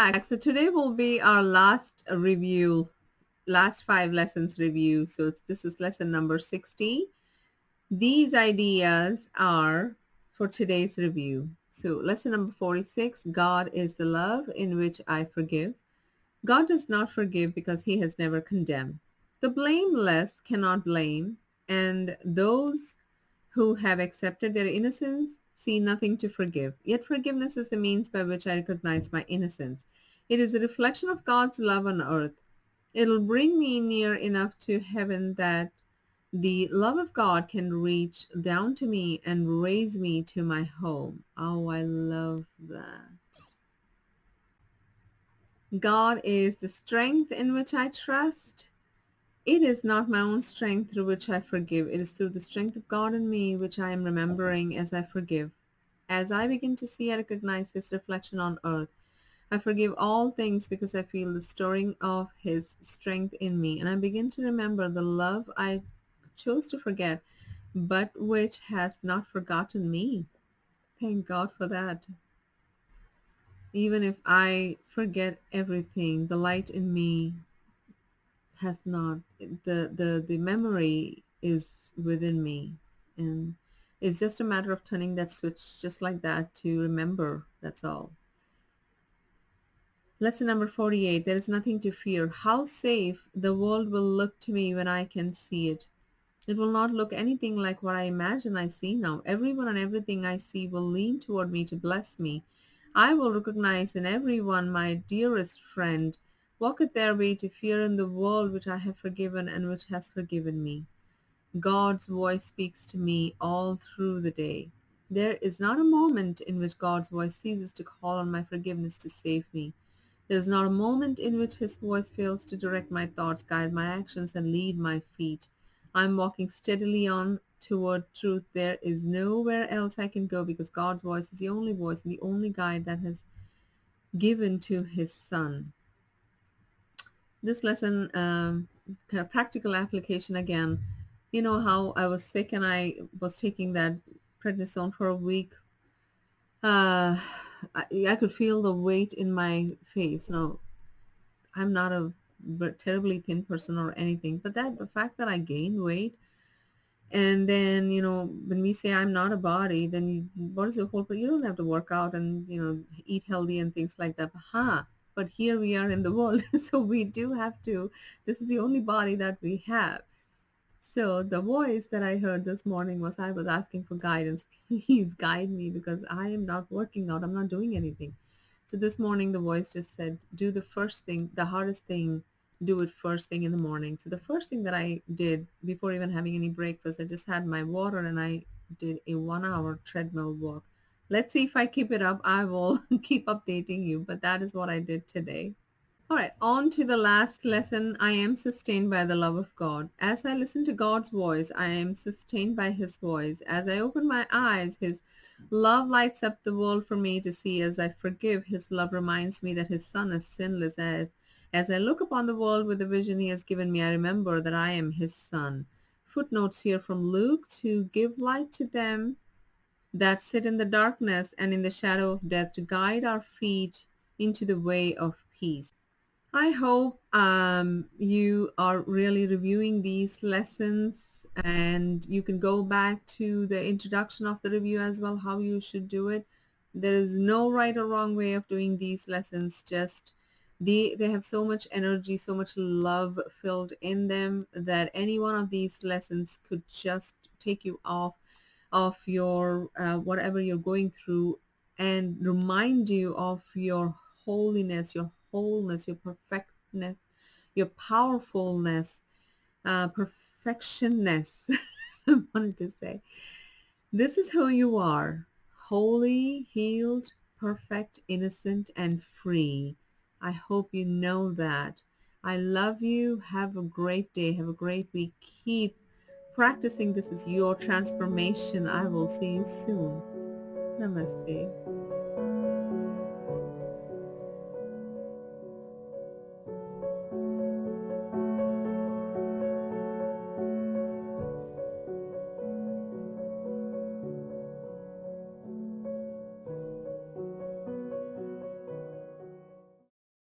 back. So today will be our last review, last 5 lessons review. So this is lesson number 60. These ideas are for today's review. So lesson number 46, God is the love in which I forgive. God does not forgive because he has never condemned. The blameless cannot blame, and those who have accepted their innocence see nothing to forgive. Yet forgiveness is the means by which I recognize my innocence. It is a reflection of God's love on earth. It'll bring me near enough to heaven that the love of God can reach down to me and raise me to my home. Oh, I love that. God is the strength in which I trust. It is not my own strength through which I forgive. It is through the strength of God in me which I am remembering as I forgive. As I begin to see and recognize his reflection on earth, I forgive all things because I feel the stirring of his strength in me. And I begin to remember the love I chose to forget, but which has not forgotten me. Thank God for that. Even if I forget everything, the light in me has not. The memory is within me, and it's just a matter of turning that switch just like that to remember. That's all. Lesson number 48, there is nothing to fear. How safe the world will look to me when I can see it. It will not look anything like what I imagine I see now. Everyone and everything I see will lean toward me to bless me. I will recognize in everyone my dearest friend. Walketh their way to fear in the world which I have forgiven and which has forgiven me. God's voice speaks to me all through the day. There is not a moment in which God's voice ceases to call on my forgiveness to save me. There is not a moment in which his voice fails to direct my thoughts, guide my actions, and lead my feet. I am walking steadily on toward truth. There is nowhere else I can go because God's voice is the only voice and the only guide that has given to his son. This lesson, kind of practical application again. You know how I was sick and I was taking that prednisone for a week. I could feel the weight in my face. Now, I'm not a terribly thin person or anything, but that the fact that I gained weight, and then when we say I'm not a body, then what is the whole? You don't have to work out and eat healthy and things like that. But here we are in the world, so we do have to. This is the only body that we have. So the voice that I heard this morning was I was asking for guidance. Please guide me because I am not working out. I'm not doing anything. So this morning the voice just said, do the first thing, the hardest thing, do it first thing in the morning. So the first thing that I did before even having any breakfast, I just had my water and I did a 1 hour treadmill walk. Let's see if I keep it up. I will keep updating you, but that is what I did today. All right, on to the last lesson. I am sustained by the love of God. As I listen to God's voice, I am sustained by his voice. As I open my eyes, his love lights up the world for me to see. As I forgive, his love reminds me that his son is sinless. As I look upon the world with the vision he has given me, I remember that I am his son. Footnotes here from Luke: to give light to them that sit in the darkness and in the shadow of death, to guide our feet into the way of peace. I hope you are really reviewing these lessons, and you can go back to the introduction of the review as well, how you should do it. There is no right or wrong way of doing these lessons. Just they have so much energy, so much love filled in them that any one of these lessons could just take you off of your whatever you're going through and remind you of your holiness, your wholeness, your perfectness, your powerfulness, perfectionness. I wanted to say, this is who you are: holy, healed, perfect, innocent, and free. I hope you know that. I love you. Have a great day. Have a great week. Keep practicing. This is your transformation. I will see you soon. Namaste.